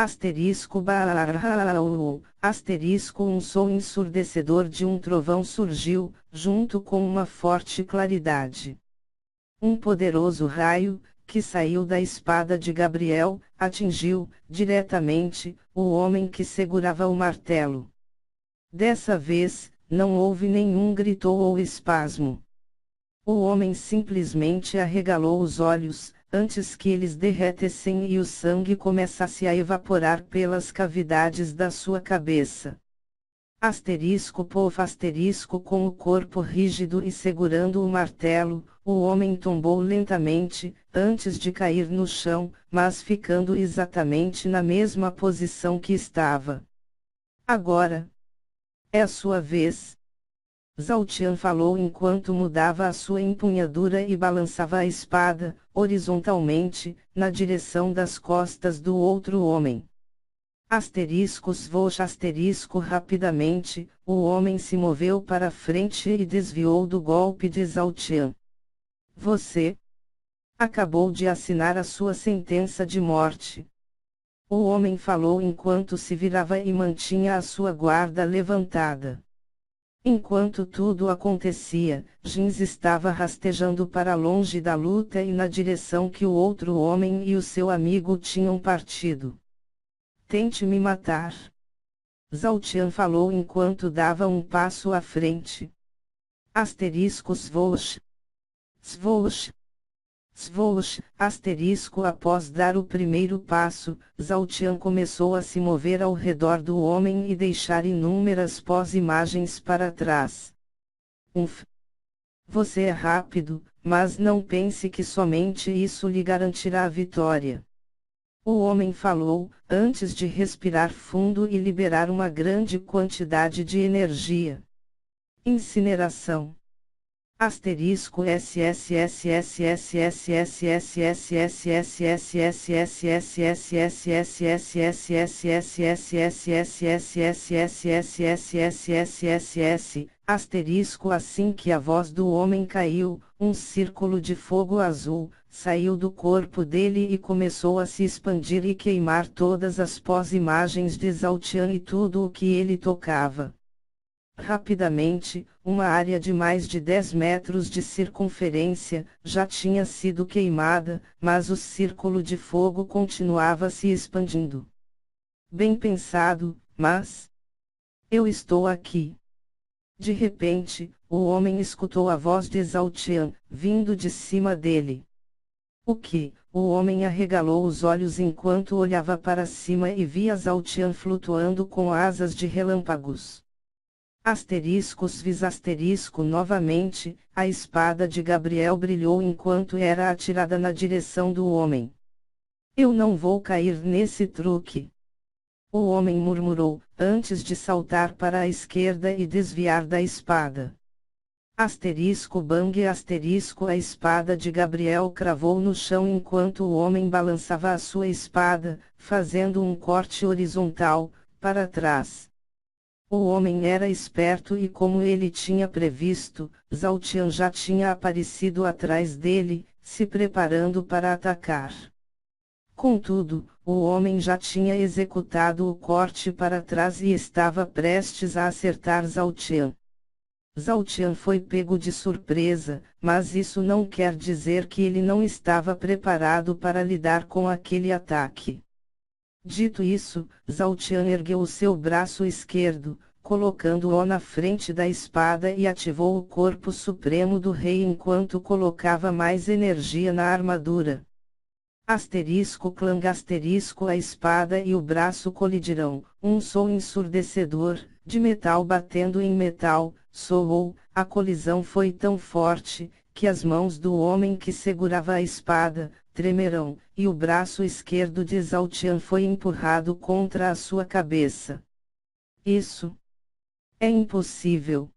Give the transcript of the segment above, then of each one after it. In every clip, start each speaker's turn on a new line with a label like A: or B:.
A: Asterisco bararau, asterisco um som ensurdecedor de um trovão surgiu, junto com uma forte claridade. Um poderoso raio, que saiu da espada de Gabriel, atingiu, diretamente, o homem que segurava o martelo. Dessa vez, não houve nenhum grito ou espasmo. O homem simplesmente arregalou os olhos, antes que eles derretessem e o sangue começasse a evaporar pelas cavidades da sua cabeça. Asterisco pof asterisco com o corpo rígido e segurando o martelo, o homem tombou lentamente, antes de cair no chão, mas ficando exatamente na mesma posição que estava. Agora é a sua vez. Zhao Tian falou enquanto mudava a sua empunhadura e balançava a espada, horizontalmente, na direção das costas do outro homem. Asteriscos voa asterisco rapidamente, o homem se moveu para frente e desviou do golpe de Zhao Tian. Você acabou de assinar a sua sentença de morte. O homem falou enquanto se virava e mantinha a sua guarda levantada. Enquanto tudo acontecia, Jins estava rastejando para longe da luta e na direção que o outro homem e o seu amigo tinham partido. Tente me matar. Zhao Tian falou enquanto dava um passo à frente. Asteriscos voos. Svoosh. Svoosh, asterisco após dar o primeiro passo, Zhao Tian começou a se mover ao redor do homem e deixar inúmeras pós-imagens para trás. Você é rápido, mas não pense que somente isso lhe garantirá a vitória. O homem falou, antes de respirar fundo e liberar uma grande quantidade de energia. Incineração. Asterisco asterisco assim que a voz do homem caiu, um círculo de fogo azul saiu do corpo dele e começou a se expandir e queimar todas as pós-imagens de Zhao Tian e tudo o que ele tocava. Rapidamente, uma área de mais de 10 metros de circunferência já tinha sido queimada, mas o círculo de fogo continuava se expandindo. Bem pensado, mas eu estou aqui. De repente, o homem escutou a voz de Zhao Tian, vindo de cima dele. O que? O homem arregalou os olhos enquanto olhava para cima e via Zhao Tian flutuando com asas de relâmpagos. Asteriscos vis asterisco novamente, a espada de Gabriel brilhou enquanto era atirada na direção do homem. Eu não vou cair nesse truque. O homem murmurou, antes de saltar para a esquerda e desviar da espada. Asterisco bang asterisco a espada de Gabriel cravou no chão enquanto o homem balançava a sua espada, fazendo um corte horizontal, para trás. O homem era esperto e como ele tinha previsto, Zhao Tian já tinha aparecido atrás dele, se preparando para atacar. Contudo, o homem já tinha executado o corte para trás e estava prestes a acertar Zhao Tian. Zhao Tian foi pego de surpresa, mas isso não quer dizer que ele não estava preparado para lidar com aquele ataque. Dito isso, Zhao Tian ergueu o seu braço esquerdo, colocando-o na frente da espada e ativou o corpo supremo do rei enquanto colocava mais energia na armadura. Asterisco clang asterisco a espada e o braço colidirão, um som ensurdecedor, de metal batendo em metal, soou, a colisão foi tão forte, que as mãos do homem que segurava a espada, tremerão, e o braço esquerdo de Zhao Tian foi empurrado contra a sua cabeça. Isso é impossível!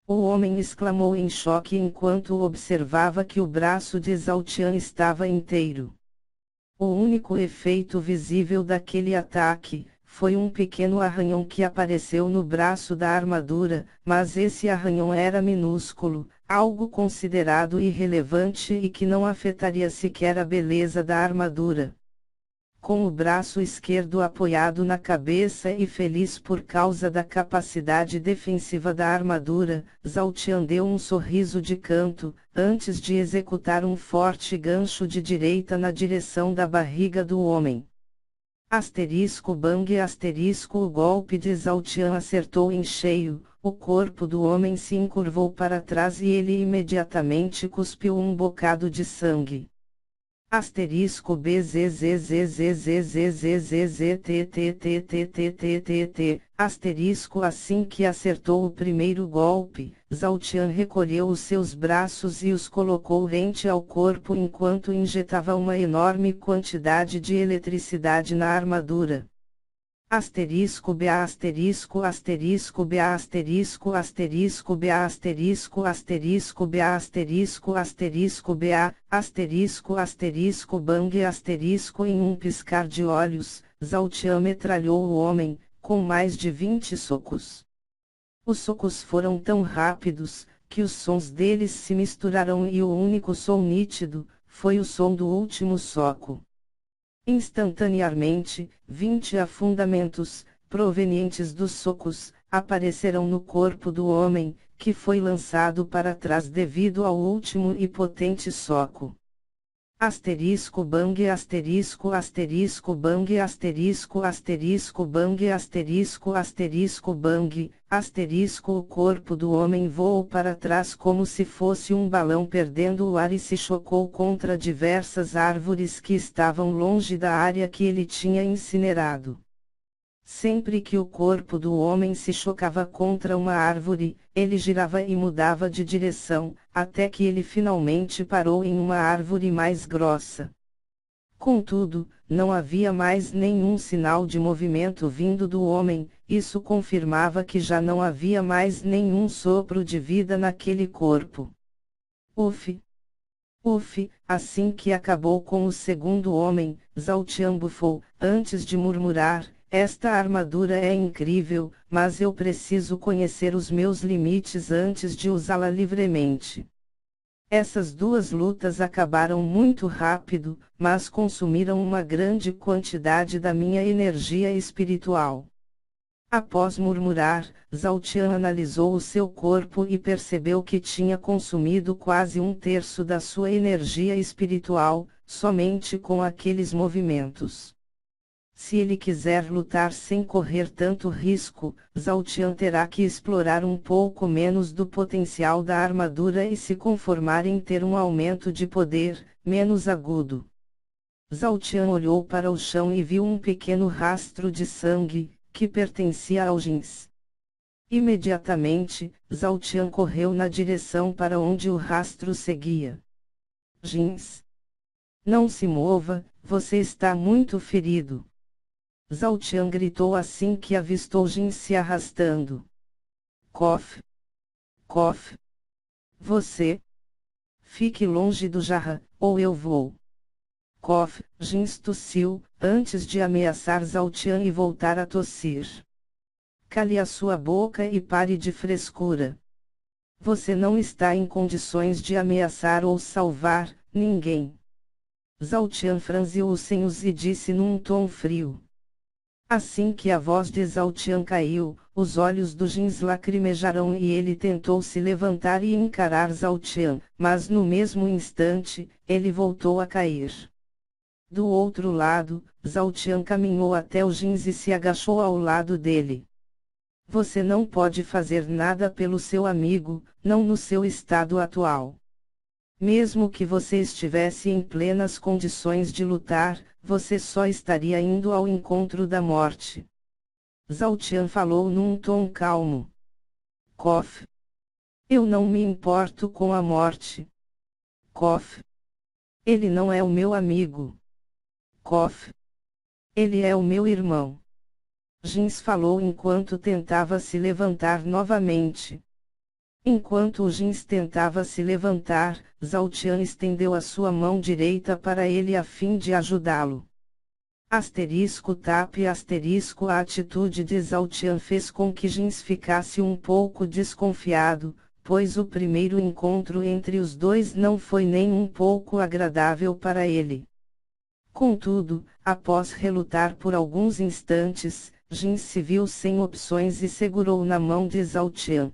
A: O homem exclamou em choque enquanto observava que o braço de Zhao Tian estava inteiro. O único efeito visível daquele ataque foi um pequeno arranhão que apareceu no braço da armadura, mas esse arranhão era minúsculo, algo considerado irrelevante e que não afetaria sequer a beleza da armadura. Com o braço esquerdo apoiado na cabeça e feliz por causa da capacidade defensiva da armadura, Zhao Tian deu um sorriso de canto, antes de executar um forte gancho de direita na direção da barriga do homem. Bang o golpe de Zhao Tian acertou em cheio, o corpo do homem se encurvou para trás e ele imediatamente cuspiu um bocado de sangue. Assim que acertou o primeiro golpe, Zhao Tian recolheu os seus braços e os colocou rente ao corpo enquanto injetava uma enorme quantidade de eletricidade na armadura. BA Bang em um piscar de olhos, Zhao Tian metralhou o homem, com mais de 20 socos. Os socos foram tão rápidos, que os sons deles se misturaram e o único som nítido, foi o som do último soco. Instantaneamente, 20 afundamentos, provenientes dos socos, apareceram no corpo do homem, que foi lançado para trás devido ao último e potente soco. Bang o corpo do homem voou para trás como se fosse um balão perdendo o ar e se chocou contra diversas árvores que estavam longe da área que ele tinha incinerado. Sempre que o corpo do homem se chocava contra uma árvore, ele girava e mudava de direção, até que ele finalmente parou em uma árvore mais grossa. Contudo, não havia mais nenhum sinal de movimento vindo do homem, isso confirmava que já não havia mais nenhum sopro de vida naquele corpo. Uf! Assim que acabou com o segundo homem, Zhao Tian bufou, antes de murmurar: esta armadura é incrível, mas eu preciso conhecer os meus limites antes de usá-la livremente. Essas duas lutas acabaram muito rápido, mas consumiram uma grande quantidade da minha energia espiritual. Após murmurar, Zhao Tian analisou o seu corpo e percebeu que tinha consumido quase um terço da sua energia espiritual, somente com aqueles movimentos. Se ele quiser lutar sem correr tanto risco, Zhao Tian terá que explorar um pouco menos do potencial da armadura e se conformar em ter um aumento de poder, menos agudo. Zhao Tian olhou para o chão e viu um pequeno rastro de sangue, que pertencia ao Jins. Imediatamente, Zhao Tian correu na direção para onde o rastro seguia. Jins! Não se mova, você está muito ferido. Zhao Tian gritou assim que avistou Jin se arrastando. Cof! Você! Fique longe do jarra, ou eu vou. Cof! Jin tossiu, antes de ameaçar Zhao Tian e voltar a tossir. Cale a sua boca e pare de frescura. Você não está em condições de ameaçar ou salvar ninguém. Zhao Tian franziu os senhos e disse num tom frio. Assim que a voz de Zhao Tian caiu, os olhos do Jin lacrimejaram e ele tentou se levantar e encarar Zhao Tian, mas no mesmo instante, ele voltou a cair. Do outro lado, Zhao Tian caminhou até o Jin e se agachou ao lado dele. Você não pode fazer nada pelo seu amigo, não no seu estado atual. Mesmo que você estivesse em plenas condições de lutar, você só estaria indo ao encontro da morte. Zhao Tian falou num tom calmo. Cof! Eu não me importo com a morte. Cof! Ele não é o meu amigo. Cof! Ele é o meu irmão. Jins falou enquanto tentava se levantar novamente. Enquanto o Jins tentava se levantar, Zhao Tian estendeu a sua mão direita para ele a fim de ajudá-lo. A atitude de Zhao Tian fez com que Jins ficasse um pouco desconfiado, pois o primeiro encontro entre os dois não foi nem um pouco agradável para ele. Contudo, após relutar por alguns instantes, Jin se viu sem opções e segurou na mão de Zhao Qian.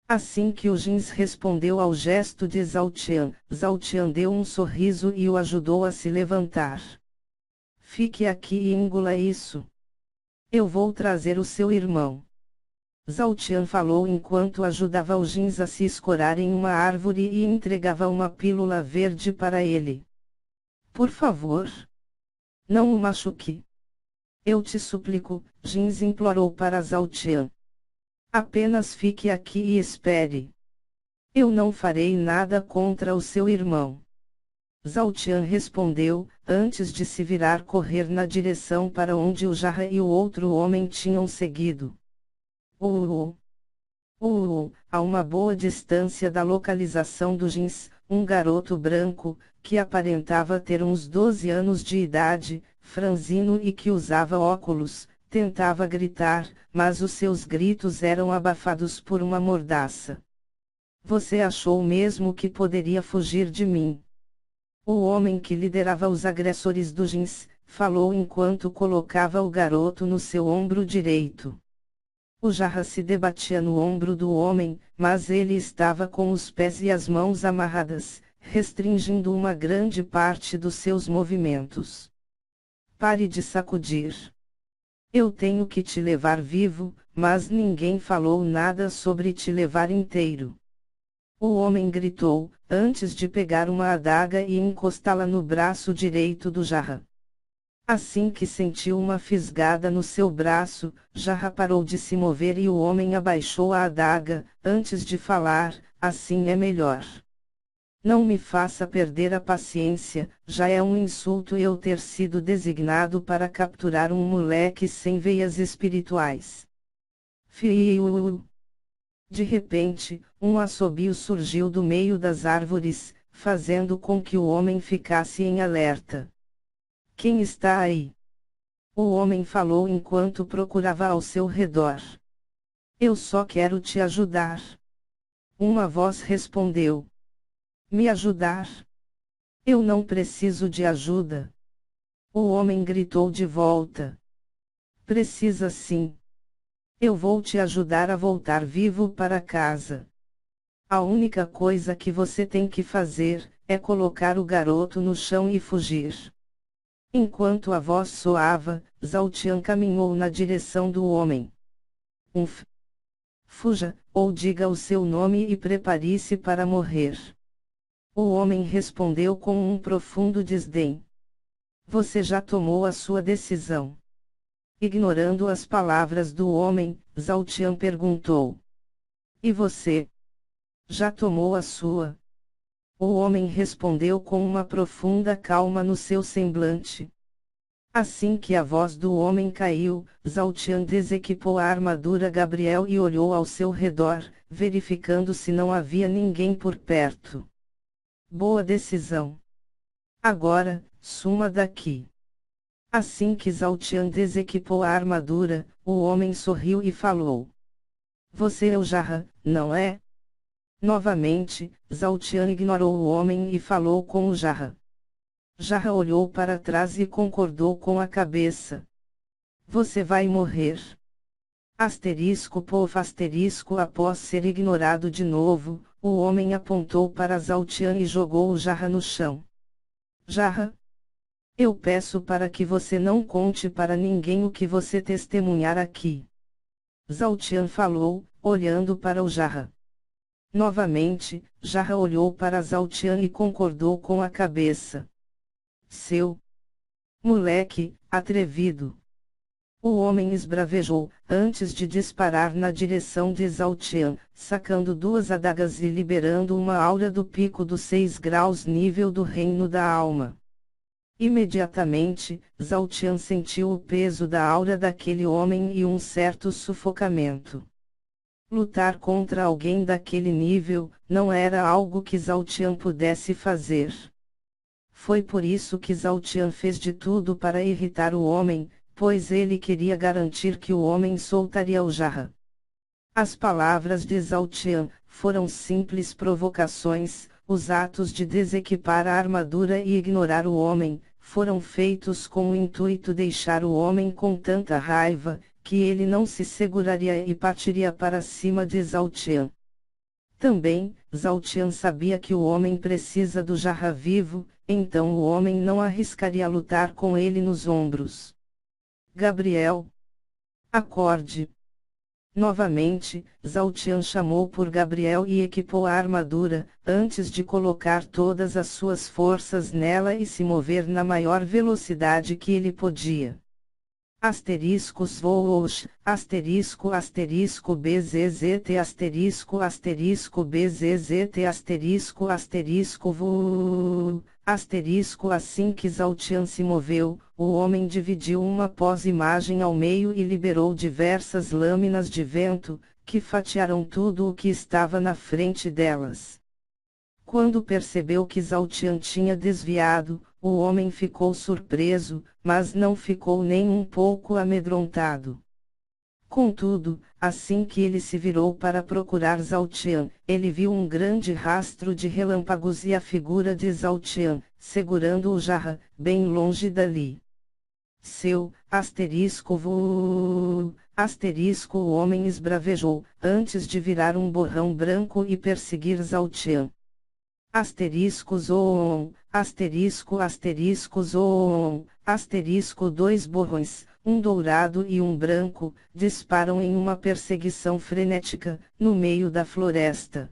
A: Assim que o Jin respondeu ao gesto de Zhao Qian deu um sorriso e o ajudou a se levantar. Fique aqui e engula isso. Eu vou trazer o seu irmão. Zhao Qian falou enquanto ajudava o Jin a se escorar em uma árvore e entregava uma pílula verde para ele. Por favor. Não o machuque. Eu te suplico, Jin implorou para Zhao Qian. Apenas fique aqui e espere. Eu não farei nada contra o seu irmão. Zhao Qian respondeu, antes de se virar correr na direção para onde o Jarra e o outro homem tinham seguido. A uma boa distância da localização do Jins, um garoto branco, que aparentava ter uns 12 anos de idade, franzino e que usava óculos, tentava gritar, mas os seus gritos eram abafados por uma mordaça. Você achou mesmo que poderia fugir de mim? O homem que liderava os agressores do Jins, falou enquanto colocava o garoto no seu ombro direito. O Jarra se debatia no ombro do homem, mas ele estava com os pés e as mãos amarradas, restringindo uma grande parte dos seus movimentos. Pare de sacudir. Eu tenho que te levar vivo, mas ninguém falou nada sobre te levar inteiro. O homem gritou, antes de pegar uma adaga e encostá-la no braço direito do Jarra. Assim que sentiu uma fisgada no seu braço, Jarra parou de se mover e o homem abaixou a adaga, antes de falar, assim é melhor. Não me faça perder a paciência, já é um insulto eu ter sido designado para capturar um moleque sem veias espirituais. Fiu. De repente, um assobio surgiu do meio das árvores, fazendo com que o homem ficasse em alerta. Quem está aí? O homem falou enquanto procurava ao seu redor. Eu só quero te ajudar. Uma voz respondeu. Me ajudar? Eu não preciso de ajuda. O homem gritou de volta. Precisa sim. Eu vou te ajudar a voltar vivo para casa. A única coisa que você tem que fazer, é colocar o garoto no chão e fugir. Enquanto a voz soava, Zhao Qian caminhou na direção do homem. Fuja, ou diga o seu nome e prepare-se para morrer. O homem respondeu com um profundo desdém. Você já tomou a sua decisão. Ignorando as palavras do homem, Zhao Qian perguntou. E você? Já tomou a sua? O homem respondeu com uma profunda calma no seu semblante. Assim que a voz do homem caiu, Zhao Qian desequipou a armadura Gabriel e olhou ao seu redor, verificando se não havia ninguém por perto. Boa decisão. Agora, suma daqui. Assim que Zhao Qian desequipou a armadura, o homem sorriu e falou. Você é o Jarra, não é? Novamente, Zhao Qian ignorou o homem e falou com o Jarra. Jarra olhou para trás e concordou com a cabeça. Você vai morrer. Após ser ignorado de novo, o homem apontou para Zhao Qian e jogou o Jarra no chão. Jarra? Eu peço para que você não conte para ninguém o que você testemunhar aqui. Zhao Qian falou, olhando para o Jarra. Novamente, Jarra olhou para Zhao Qian e concordou com a cabeça. Seu moleque, atrevido. O homem esbravejou, antes de disparar na direção de Zhao Qian, sacando duas adagas e liberando uma aura do pico dos 6 graus nível do reino da alma. Imediatamente, Zhao Qian sentiu o peso da aura daquele homem e um certo sufocamento. Lutar contra alguém daquele nível, não era algo que Zhao Qian pudesse fazer. Foi por isso que Zhao Qian fez de tudo para irritar o homem, pois ele queria garantir que o homem soltaria o Jarra. As palavras de Zhao Qian foram simples provocações, os atos de desequipar a armadura e ignorar o homem foram feitos com o intuito de deixar o homem com tanta raiva, que ele não se seguraria e partiria para cima de Zhao Tian. Também, Zhao Tian sabia que o homem precisa do jarra vivo, então o homem não arriscaria lutar com ele nos ombros. Gabriel, acorde. Novamente, Zhao Tian chamou por Gabriel e equipou a armadura, antes de colocar todas as suas forças nela e se mover na maior velocidade que ele podia. Asteriscos voos, asterisco asterisco bzzt asterisco bzzt asterisco voo, asterisco. Assim que Zhao Tian se moveu, o homem dividiu uma pós-imagem ao meio e liberou diversas lâminas de vento, que fatiaram tudo o que estava na frente delas. Quando percebeu que Zhao Tian tinha desviado, o homem ficou surpreso, mas não ficou nem um pouco amedrontado. Contudo, assim que ele se virou para procurar Zhao Tian, ele viu um grande rastro de relâmpagos e a figura de Zhao Tian, segurando o jarra, bem longe dali. Seu, asterisco voo, asterisco. O homem esbravejou, antes de virar um borrão branco e perseguir Zhao Tian. Asterisco zoom, asterisco asterisco zoom, asterisco. Dois borrões, um dourado e um branco, disparam em uma perseguição frenética, no meio da floresta.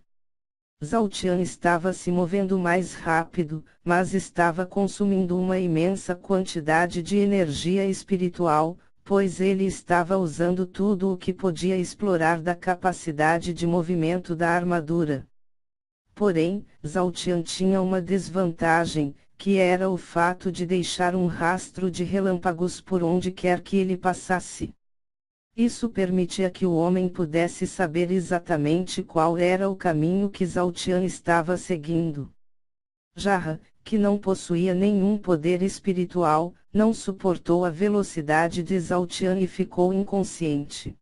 A: Zhao Tian estava se movendo mais rápido, mas estava consumindo uma imensa quantidade de energia espiritual, pois ele estava usando tudo o que podia explorar da capacidade de movimento da armadura. Porém, Zhao Tian tinha uma desvantagem, que era o fato de deixar um rastro de relâmpagos por onde quer que ele passasse. Isso permitia que o homem pudesse saber exatamente qual era o caminho que Zhao Tian estava seguindo. Jarra, que não possuía nenhum poder espiritual, não suportou a velocidade de Zhao Tian e ficou inconsciente.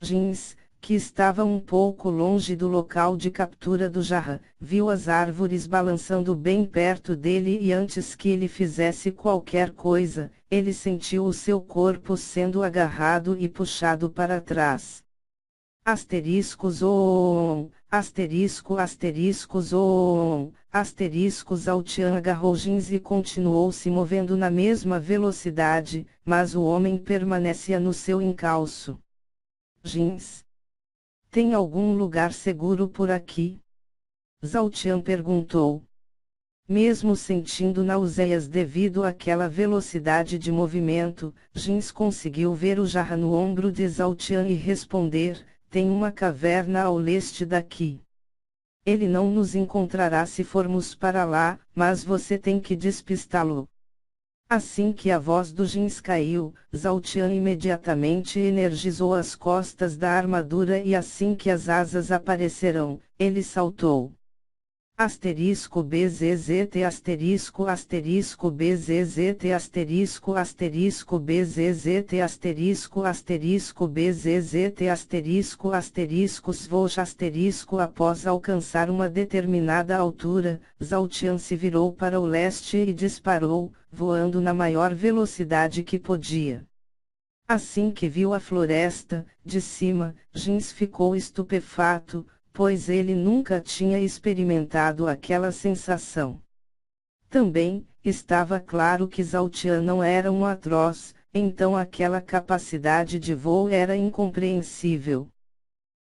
A: Jins, que estava um pouco longe do local de captura do jarra, viu as árvores balançando bem perto dele e antes que ele fizesse qualquer coisa, ele sentiu o seu corpo sendo agarrado e puxado para trás. Asterisco zoom, asterisco asterisco zoom, asterisco. Zhao Tian agarrou Jins e continuou se movendo na mesma velocidade, mas o homem permanecia no seu encalço. Jins, tem algum lugar seguro por aqui? Zhao Tian perguntou. Mesmo sentindo náuseas devido àquela velocidade de movimento, Jins conseguiu ver o jarra no ombro de Zhao Tian e responder: tem uma caverna ao leste daqui. Ele não nos encontrará se formos para lá, mas você tem que despistá-lo. Assim que a voz do Jins caiu, Zhao Tian imediatamente energizou as costas da armadura e assim que as asas apareceram, ele saltou. Asterisco bzzt asterisco asterisco bzzt asterisco asterisco bzzt asterisco asterisco bzzt asterisco asterisco svosh asterisco. Após alcançar uma determinada altura, Zhao Tian se virou para o leste e disparou, voando na maior velocidade que podia. Assim que viu a floresta, de cima, Jins ficou estupefato, pois ele nunca tinha experimentado aquela sensação. Também, estava claro que Zhao Tian não era um atroz, então aquela capacidade de voo era incompreensível.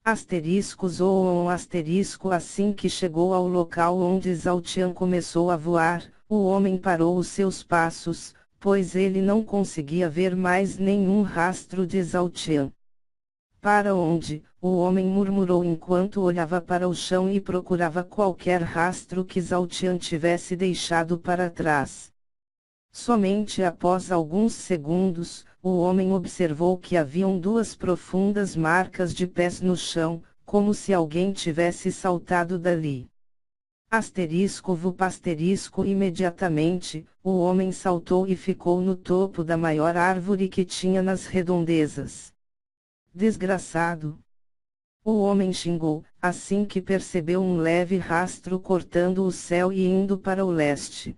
A: Asterisco zoom asterisco. Assim que chegou ao local onde Zhao Tian começou a voar, o homem parou os seus passos, pois ele não conseguia ver mais nenhum rastro de Zhao Tian. Para onde? O homem murmurou enquanto olhava para o chão e procurava qualquer rastro que Zhao Tian tivesse deixado para trás. Somente após alguns segundos, o homem observou que haviam duas profundas marcas de pés no chão, como se alguém tivesse saltado dali. Asterisco vup asterisco. Imediatamente, o homem saltou e ficou no topo da maior árvore que tinha nas redondezas. Desgraçado! O homem xingou, assim que percebeu um leve rastro cortando o céu e indo para o leste.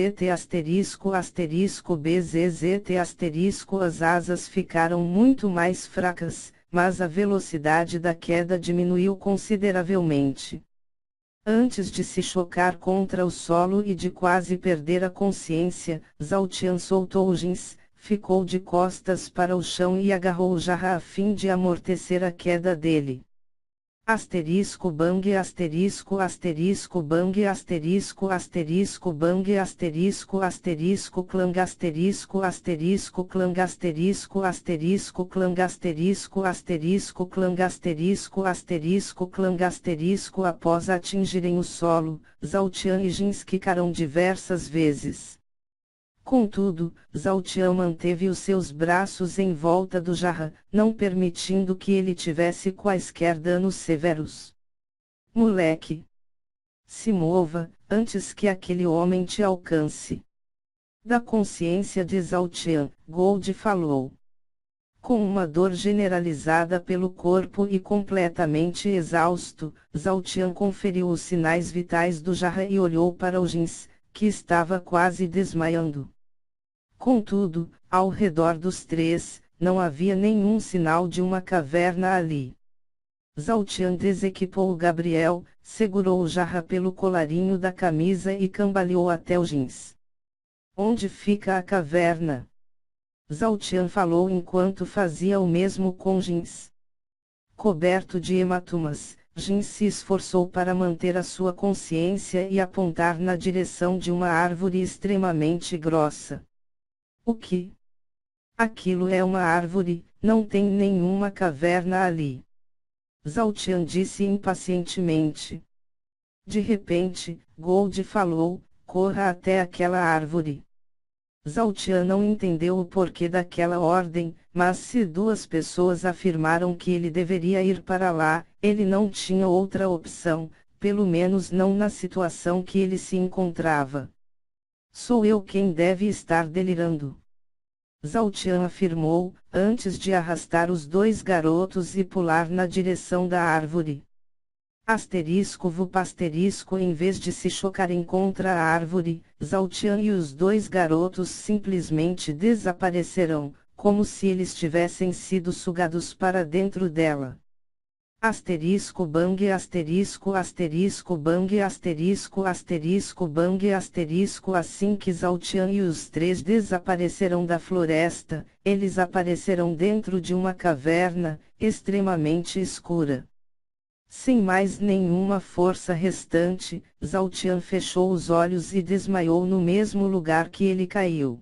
A: bzz asterisco as asas ficaram muito mais fracas, mas a velocidade da queda diminuiu consideravelmente. Antes de se chocar contra o solo e de quase perder a consciência, Zhao Tian soltou o jeans, ficou de costas para o chão e agarrou o jarra a fim de amortecer a queda dele. Asterisco bang asterisco asterisco bang asterisco asterisco bang asterisco asterisco clang asterisco asterisco clang asterisco asterisco clang asterisco asterisco clang asterisco asterisco clang asterisco após atingirem o solo, Zhao Tian e Jins quicaram diversas vezes. Contudo, Zhao Tian manteve os seus braços em volta do jarra, não permitindo que ele tivesse quaisquer danos severos. Moleque! Se mova, antes que aquele homem te alcance. Da consciência de Zhao Tian, Gold falou. Com uma dor generalizada pelo corpo e completamente exausto, Zhao Tian conferiu os sinais vitais do jarra e olhou para o Jins, que estava quase desmaiando. Contudo, ao redor dos três, não havia nenhum sinal de uma caverna ali. Zhao Tian desequipou o Gabriel, segurou o jarra pelo colarinho da camisa e cambaleou até o Jins. Onde fica a caverna? Zhao Tian falou enquanto fazia o mesmo com Jins. Coberto de hematomas, Jin se esforçou para manter a sua consciência e apontar na direção de uma árvore extremamente grossa. O que? Aquilo é uma árvore, não tem nenhuma caverna ali. Zhao Tian disse impacientemente. De repente, Gold falou, corra até aquela árvore. Zhao Tian não entendeu o porquê daquela ordem, mas se duas pessoas afirmaram que ele deveria ir para lá, ele não tinha outra opção, pelo menos não na situação que ele se encontrava. Sou eu quem deve estar delirando. Zhao Tian afirmou, antes de arrastar os dois garotos e pular na direção da árvore. Asterisco vup asterisco em vez de se chocarem contra a árvore, Zhao Tian e os dois garotos simplesmente desaparecerão, como se eles tivessem sido sugados para dentro dela. Asterisco bang asterisco asterisco bang asterisco asterisco bang asterisco assim que Zhao Tian e os três desapareceram da floresta, eles apareceram dentro de uma caverna, extremamente escura. Sem mais nenhuma força restante, Zhao Tian fechou os olhos e desmaiou no mesmo lugar que ele caiu.